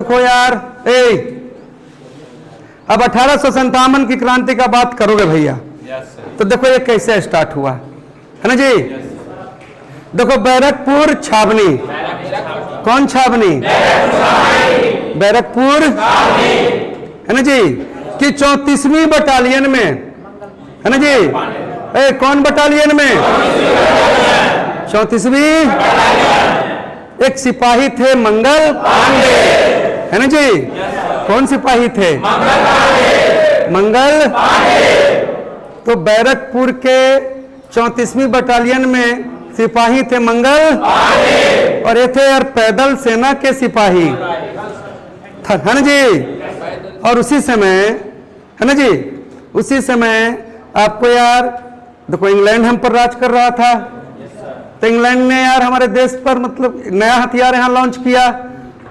देखो यार, अब 1857 की क्रांति का बात करोगे भैया, तो देखो ये कैसे स्टार्ट हुआ है ना जी। देखो बैरकपुर छावनी, कौन छावनी? बैरकपुर है ना जी, कि 34वीं बटालियन में है ना जी। कौन बटालियन में? 34वीं। एक सिपाही थे मंगल पांडे, है ना जी। कौन सिपाही थे? मंगल पांडे। तो बैरकपुर के 34वीं बटालियन में सिपाही थे मंगल पांडे, और ये थे यार पैदल सेना के सिपाही, है ना जी। और उसी समय है ना जी, उसी समय आपको यार देखो इंग्लैंड हम पर राज कर रहा था, तो इंग्लैंड ने यार हमारे देश पर मतलब नया हथियार यहाँ लॉन्च किया।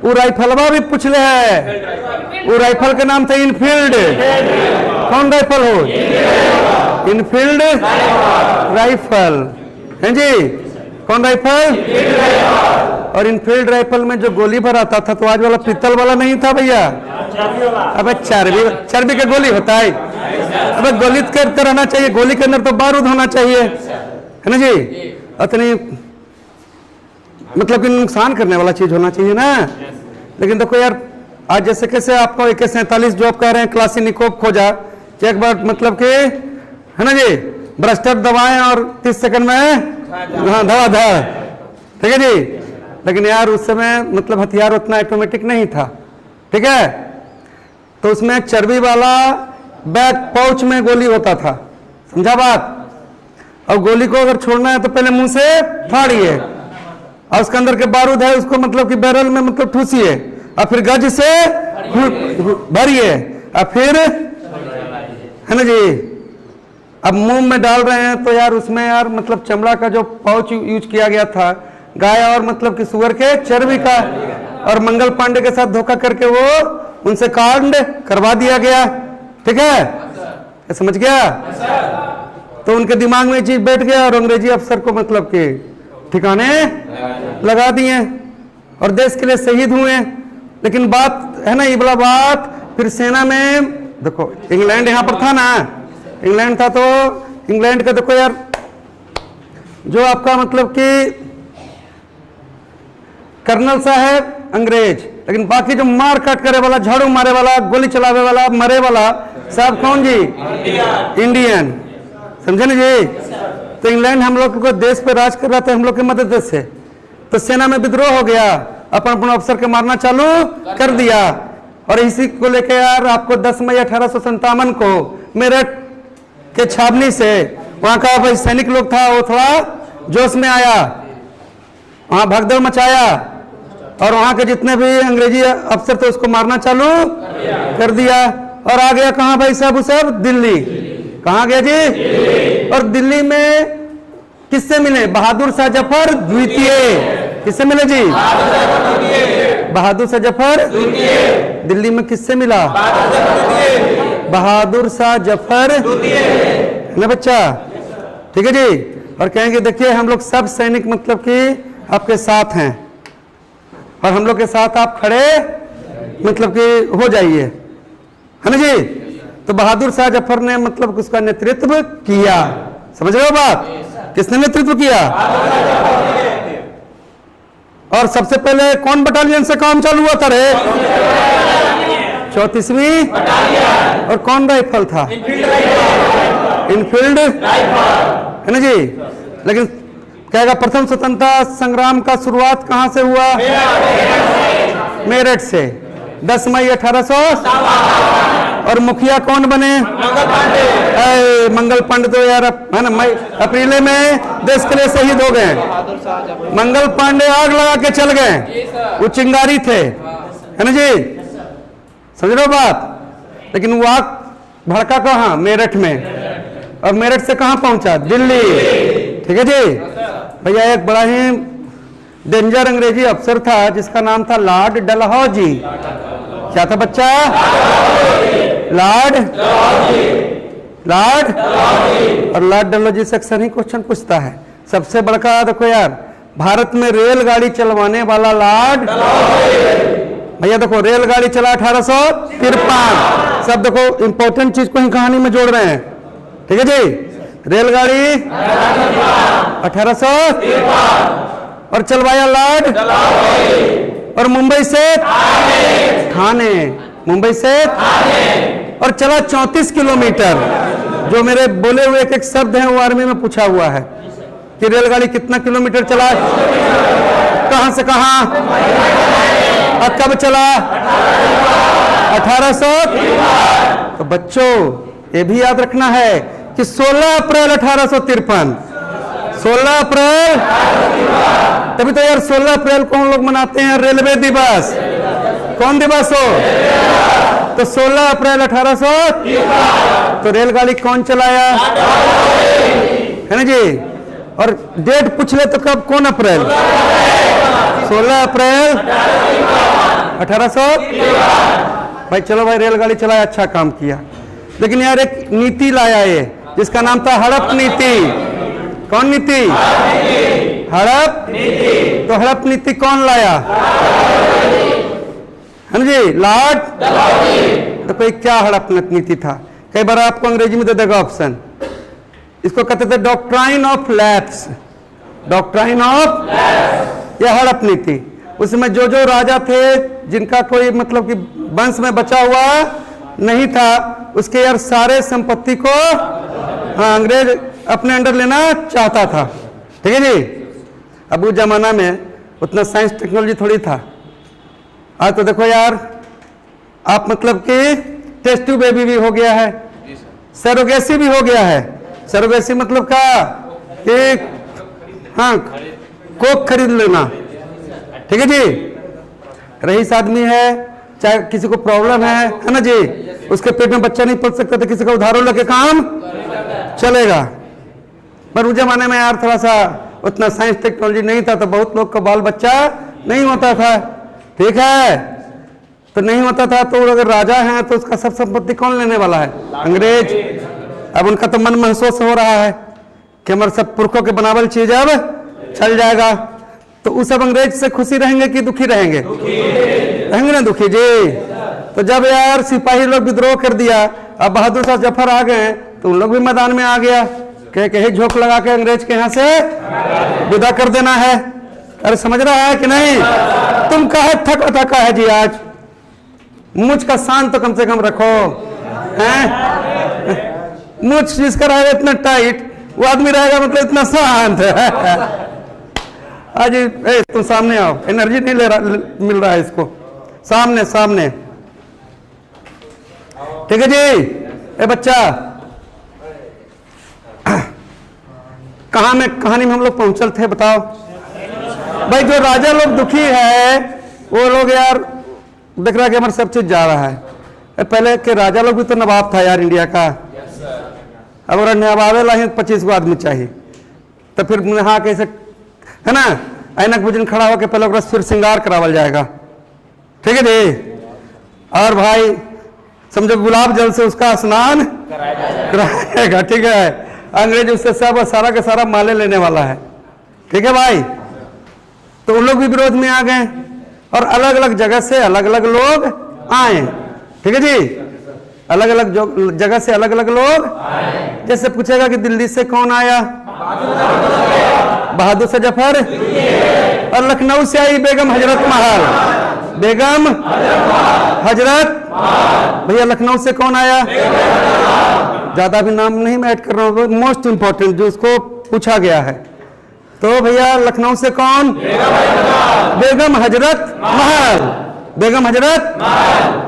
वो राइफलवा भी पूछ ले है, वो राइफल के नाम था इनफील्ड। कौन राइफल हो? इनफील्ड राइफल, है जी। कौन राइफल? और इनफील्ड राइफल में जो गोली भर आता था, तो आज वाला पीतल वाला नहीं था भैया। अबे चर्बी का गोली होता है। अबे गोली करते रहना चाहिए, गोली के अंदर तो बारूद होना चाहिए, है ना जी। अतनी मतलब कि नुकसान करने वाला चीज होना चाहिए ना। लेकिन देखो यार, आज जैसे कैसे आपको AK-47 जॉब कह रहे हैं, क्लासिनिकोव खोजा, एक बार मतलब कि है ना जी, ब्रस्टर दबाएं और 30 सेकंड में हाँ धड़ाधड़, ठीक है जी। लेकिन यार उस समय मतलब हथियार उतना ऑटोमेटिक नहीं था, ठीक है। तो उसमें चर्बी वाला बैक पाउच में गोली होता था, समझा बात। और गोली को अगर छोड़ना है तो पहले मुंह से फाड़िए, और उसके अंदर के बारूद है उसको मतलब कि बैरल में मतलब ठूसिए, और फिर गज से भरिए, और फिर है ना जी। अब मुंह में डाल रहे हैं तो यार उसमें यार मतलब चमड़ा का जो पाउच यूज किया गया था, गाय और मतलब कि सुअर के चर्बी का, और मंगल पांडे के साथ धोखा करके वो उनसे कांड करवा दिया गया, ठीक है, समझ गया। तो उनके दिमाग में चीज बैठ गया, और अंग्रेजी अफसर को मतलब कि ठिकाने लगा दिए, और देश के लिए शहीद हुए। लेकिन बात है ना ये वाला बात, फिर सेना में देखो इंग्लैंड यहाँ पर था ना, इंग्लैंड था, तो इंग्लैंड का देखो यार जो आपका मतलब कि कर्नल साहब अंग्रेज, लेकिन बाकी जो मार काट करे वाला, झाड़ू मारे वाला, गोली चलावे वाला, मरे वाला साहब कौन जी? इंडियन, समझे ना जी। तो इंग्लैंड हम लोग को देश पे राज कर रहा था हम लोग की मदद से, तो सेना में विद्रोह हो गया, अपन अफसर के मारना चालू कर दिया। और इसी को लेकर यार आपको 10 मई 1857 को मेरठ के छावनी से वहां का भाई सैनिक लोग था, वो थोड़ा जोश में आया, वहां भगदड़ मचाया, और वहां के जितने भी अंग्रेजी अफसर थे उसको मारना चालू कर दिया। और आ गया कहाँ भाई साहब? सब दिल्ली। कहाँ गया जी? और दिल्ली में किससे मिले? बहादुर शाह जफर द्वितीय। किससे मिले जी? बहादुर शाह जफर। दिल्ली में किससे मिला? बहादुर शाह जफर ना बच्चा, ठीक है जी। और कहेंगे देखिए हम लोग सब सैनिक मतलब कि आपके साथ हैं, और हम लोग के साथ आप खड़े मतलब कि हो जाइए, है ना जी। तो बहादुर शाह जफर ने मतलब उसका नेतृत्व किया, समझ रहे हो बात? किसने नेतृत्व किया? और सबसे पहले कौन बटालियन से काम चालू हुआ था रे? 34वीं। और कौन राइफल था? इनफील्ड, है ना जी। लेकिन कहेगा प्रथम स्वतंत्रता संग्राम का शुरुआत कहां से हुआ? मेरठ से, 10 मई 1800। और मुखिया कौन बने? मंगल पांडे। तो यार है ना, मई अप्रैल में देश के लिए शहीद हो गए। मंगल पांडे आग लगा के चल गए, वो चिंगारी थे, है ना जी, समझ रहे हो बात। लेकिन वो आग भड़का कहाँ? मेरठ में। और मेरठ से कहाँ पहुंचा? दिल्ली, ठीक है जी। भैया एक बड़ा ही डेंजर अंग्रेजी अफसर था जिसका नाम था लॉर्ड डलहौजी। क्या था बच्चा? लॉर्ड और लॉर्ड डलहौजी से अक्सर ही क्वेश्चन पूछता है। सबसे बड़का देखो यार, भारत में रेलगाड़ी चलवाने वाला लॉर्ड, भैया देखो रेलगाड़ी चला 1853। सब देखो इंपॉर्टेंट चीज को ही कहानी में जोड़ रहे हैं, ठीक है जी। रेलगाड़ी 1853 और चलवाया लॉर्ड और मुंबई से ठाणे, मुंबई से और चला 34 किलोमीटर। जो मेरे बोले हुए एक एक शब्द हैं वो आर्मी में पूछा हुआ है कि रेलगाड़ी कितना किलोमीटर चला, कहां से कहां और कब चला, 1800। तो बच्चों ये भी याद रखना है कि 16 अप्रैल 1853, 16 अप्रैल, तभी तो यार 16 अप्रैल को हम लोग मनाते हैं रेलवे दिवस। कौन दिवस हो? तो 16 अप्रैल 1800। तो रेलगाड़ी कौन चलाया, है ना जी। और डेट पूछ ले तो कब, कौन अप्रैल, 16 अप्रैल 1800। भाई चलो भाई रेलगाड़ी चलाया, अच्छा काम किया। लेकिन यार एक नीति लाया ये जिसका नाम था हड़प नीति। कौन नीति? हड़प नीति। तो हड़प नीति कौन लाया, है ना जी, लॉर्ड। तो कोई क्या हड़प नीति था? कई बार आपको अंग्रेजी में दे देगा ऑप्शन, इसको कहते थे doctrine of lapse. Doctrine of यह हड़प नीति। उसमें जो जो राजा थे जिनका कोई मतलब कि वंश में बचा हुआ नहीं था, उसके यार सारे संपत्ति को अंग्रेज अपने अंडर लेना चाहता था, ठीक है जी। अब उस जमाना में उतना साइंस टेक्नोलॉजी थोड़ी था। आज तो देखो यार आप मतलब कि टेस्ट ट्यूब बेबी भी हो गया है, सरोगेसी भी हो गया है। सरोगेसी मतलब क्या कि हाँ कोक खरीद लेना, ठीक है जी। रईस आदमी है, चाहे किसी को प्रॉब्लम है ना जी, उसके पेट में बच्चा नहीं पल सकता तो किसी का उधारो लेके काम चलेगा। पर उस जमाने में यार थोड़ा सा उतना साइंस टेक्नोलॉजी नहीं था, तो बहुत लोग का बाल बच्चा नहीं होता था, ठीक है। तो नहीं होता था तो अगर राजा है तो उसका सब संपत्ति कौन लेने वाला है, अंग्रेज। अब उनका तो मन महसूस हो रहा है कि हमारे सब पुरखों के बनावल चीज अब चल जाएगा। तो उस सब अंग्रेज से खुशी रहेंगे कि दुखी रहेंगे? रहेंगे ना, दुखी जी। तो जब यार सिपाही लोग विद्रोह कर दिया, अब बहादुर शाह जफर आ गए, तो उन लोग भी मैदान में आ गया, कहे झोंक लगा के अंग्रेज के यहाँ से विदा कर देना है। अरे समझ रहा है कि नहीं? तुम कहे थका थका है जी, आज मुझ का शान तो कम से कम रखो, हैं? मुझ जिसका रहेगा इतना टाइट, वो आदमी रहेगा मतलब इतना शांत है। आज तुम सामने आओ, एनर्जी नहीं ले रहा, मिल रहा है इसको, सामने सामने, ठीक है जी। ए बच्चा, कहाँ में कहानी में हम लोग पहुंचल थे बताओ भाई। जो राजा लोग दुखी है वो लोग यार देख रहा है कि हमारा सब चीज जा रहा है। पहले के राजा लोग भी तो नवाब था यार इंडिया का। अब अगर नवाबे ला 25 को आदमी चाहिए तो फिर नहा कैसे, है ना, ऐनक भोजन खड़ा होकर पहले फिर श्रृंगार करावल जाएगा, ठीक है जी। और भाई समझो गुलाब जल से उसका स्नान कराएगा, ठीक है। अंग्रेज उससे सब सारा का सारा माले लेने वाला है, ठीक है भाई। तो उन लोग भी विरोध में आ गए और अलग अलग जगह से अलग अलग लोग आए, ठीक है जी। अलग अलग जगह से अलग अलग लोग, जैसे पूछेगा कि दिल्ली से कौन आया, बहादुर शाह जफर। और लखनऊ से आई बेगम हजरत महल, बेगम हजरत। भैया लखनऊ से कौन आया? ज्यादा भी नाम नहीं मैं ऐड कर रहा हूँ, मोस्ट इंपॉर्टेंट जो उसको पूछा गया है। तो भैया लखनऊ से कौन? बेगम हजरत महल, बेगम हजरत।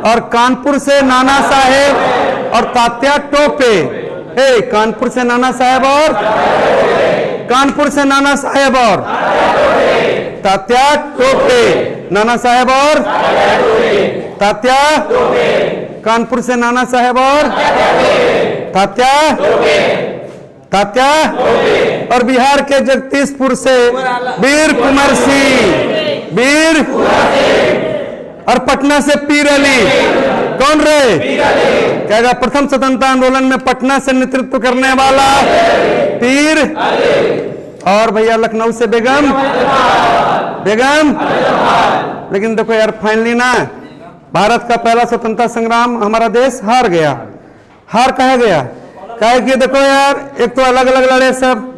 और कानपुर से नाना साहेब और तात्या टोपे। कानपुर से नाना साहेब और कानपुर से नाना साहेब और तात्या टोपे, नाना साहेब और तात्या, कानपुर से नाना साहेब और तात्या, तात्या। और बिहार के जगदीशपुर से वीर कुंवर सिंह, वीर। और पटना से पीर अली। कौन रहे? कहेगा प्रथम स्वतंत्रता आंदोलन में पटना से नेतृत्व करने वाला पीर। और भैया लखनऊ से बेगम, बेगम। लेकिन देखो यार फाइनली ना भारत का पहला स्वतंत्रता संग्राम हमारा देश हार गया। हार कहा गया, कहे कि देखो यार, एक तो अलग अलग लड़े सब,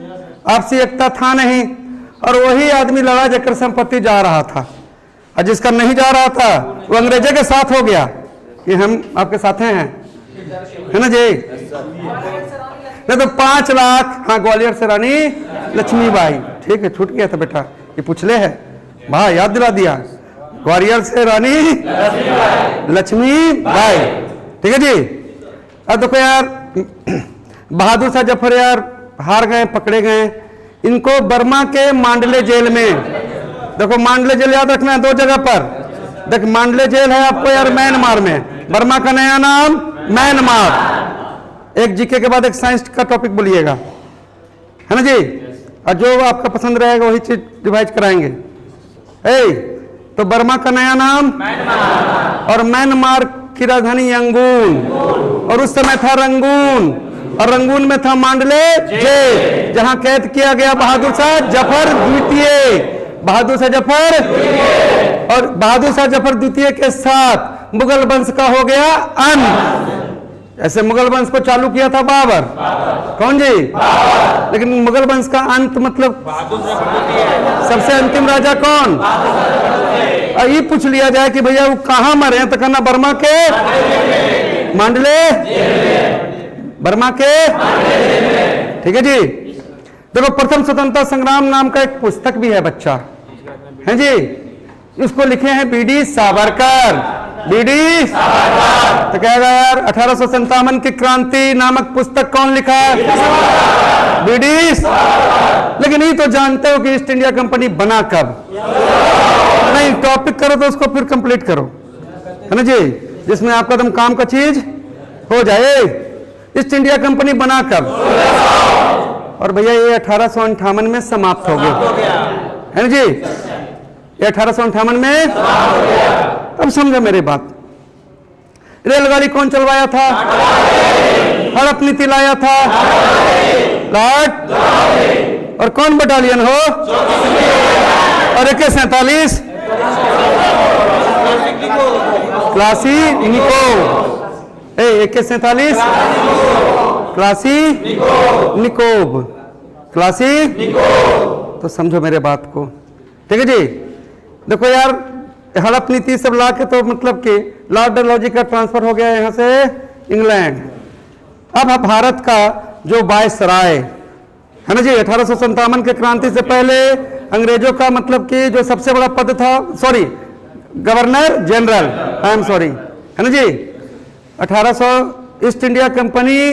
आपसी एकता था नहीं, और वही आदमी लड़ा जकर संपत्ति जा रहा था, और जिसका नहीं जा रहा था वो अंग्रेजों के साथ हो गया कि हम आपके साथ हैं, है ना जी। नहीं तो 5 लाख, हाँ, ग्वालियर से रानी लक्ष्मीबाई, ठीक है, छूट गया था बेटा, ये पूछले है, वाह याद दिला दिया, ग्वालियर से रानी लक्ष्मीबाई, ठीक है जी। अब देखो यार, बहादुर शाह जफर यार हार गए, पकड़े गए, इनको बर्मा के मांडले जेल में, देखो मांडले जेल याद रखना है 2 जगह पर, देख मांडले जेल है आपको यार म्यांमार में, बर्मा का नया नाम म्यांमार। एक जीके के बाद एक साइंस का टॉपिक बोलिएगा, है ना जी, और जो आपका पसंद रहेगा वही चीज रिवाइज कराएंगे। तो बर्मा का नया नाम और म्यांमार की राजधानी यंगून, और उस समय था रंगून, और रंगून में था मांडले जेल, जहां कैद किया गया बहादुर शाह जफर द्वितीय, बहादुर शाह जफर, और बहादुर शाह जफर द्वितीय के साथ मुगल वंश का हो गया अंत। ऐसे मुगल वंश को चालू किया था बाबर, कौन जी, लेकिन मुगल वंश का अंत मतलब सबसे अंतिम राजा कौन, और ये पूछ लिया जाए कि भैया वो कहां मरे हैं, तो कहना बर्मा के मांडले, बर्मा के, ठीक है जी। देखो प्रथम स्वतंत्रता संग्राम नाम का एक पुस्तक भी है बच्चा, है जी, उसको लिखे हैं बीडी सावरकर, बीडी सावरकर। तो कहेगा यार 1857 की क्रांति नामक पुस्तक कौन लिखा है, बीडी सावरकर। लेकिन ये तो जानते हो कि ईस्ट इंडिया कंपनी बना कब, नहीं टॉपिक करो तो उसको फिर कंप्लीट करो, है ना जी, जिसमें आपका एकदम काम का चीज हो जाए। ईस्ट इंडिया कंपनी बना कब, और भैया ये 1858 में समाप्त हो गया, है ना जी, ये 1858 में। अब समझो मेरी बात, रेलगाड़ी कौन चलवाया था, हड़प नीति लाया था लॉर्ड, और कौन बटालियन हो, और AK-47 क्लासी निको, AK-47 क्लासी निकोब, क्लासी, तो समझो मेरे बात को, ठीक है जी। देखो यार, हड़प नीति सब ला के तो मतलब कि लॉर्ड डलहौजी का ट्रांसफर हो गया यहाँ से इंग्लैंड। अब भारत का जो वायसराय है ना जी, 1857 के क्रांति से पहले अंग्रेजों का मतलब कि जो सबसे बड़ा पद था, sorry governor general, I am sorry, है ना जी, 1800 ईस्ट इंडिया कंपनी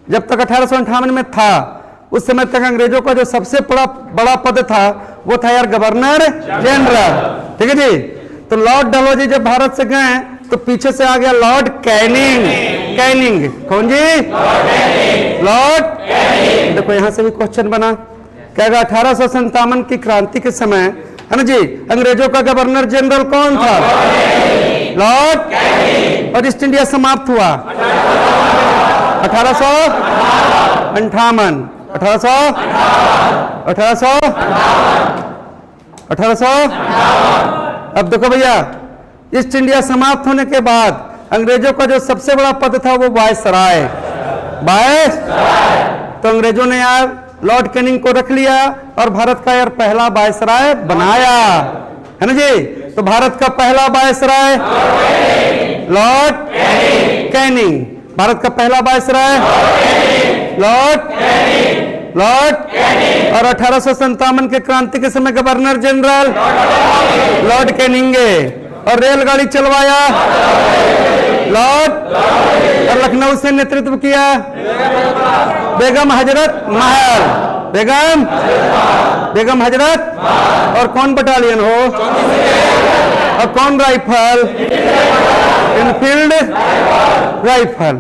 जब तक 1858 में था, उस समय तक अंग्रेजों का जो सबसे बड़ा पद था वो था यार गवर्नर जनरल, ठीक है जी। तो लॉर्ड डलहौजी जब भारत से गए तो पीछे से आ गया लॉर्ड कैनिंग, कैनिंग कौन जी, लॉर्ड कैनिंग। देखो यहां से भी क्वेश्चन बना, कहेगा 1857 की क्रांति के समय, है ना जी, अंग्रेजों का गवर्नर जनरल कौन था, लॉर्ड कैनिंग, और ईस्ट इंडिया समाप्त हुआ 1858, 1800। अब देखो भैया, ईस्ट इंडिया समाप्त होने के बाद अंग्रेजों का जो सबसे बड़ा पद था वो वायसराय, तो अंग्रेजों ने यार लॉर्ड कैनिंग को रख लिया और भारत का यार पहला वायसराय बनाया, है ना जी। तो भारत का पहला वायसराय लॉर्ड कैनिंग, भारत का पहला वायसराय लॉर्ड और 1857 के क्रांति के समय गवर्नर जनरल लॉर्ड कैनिंगे, और रेलगाड़ी चलवाया लॉर्ड, और लखनऊ से नेतृत्व किया बेगम हजरत महल, बेगम हजरत, और कौन बटालियन हो, और कौन राइफल, इनफील्ड राइफल।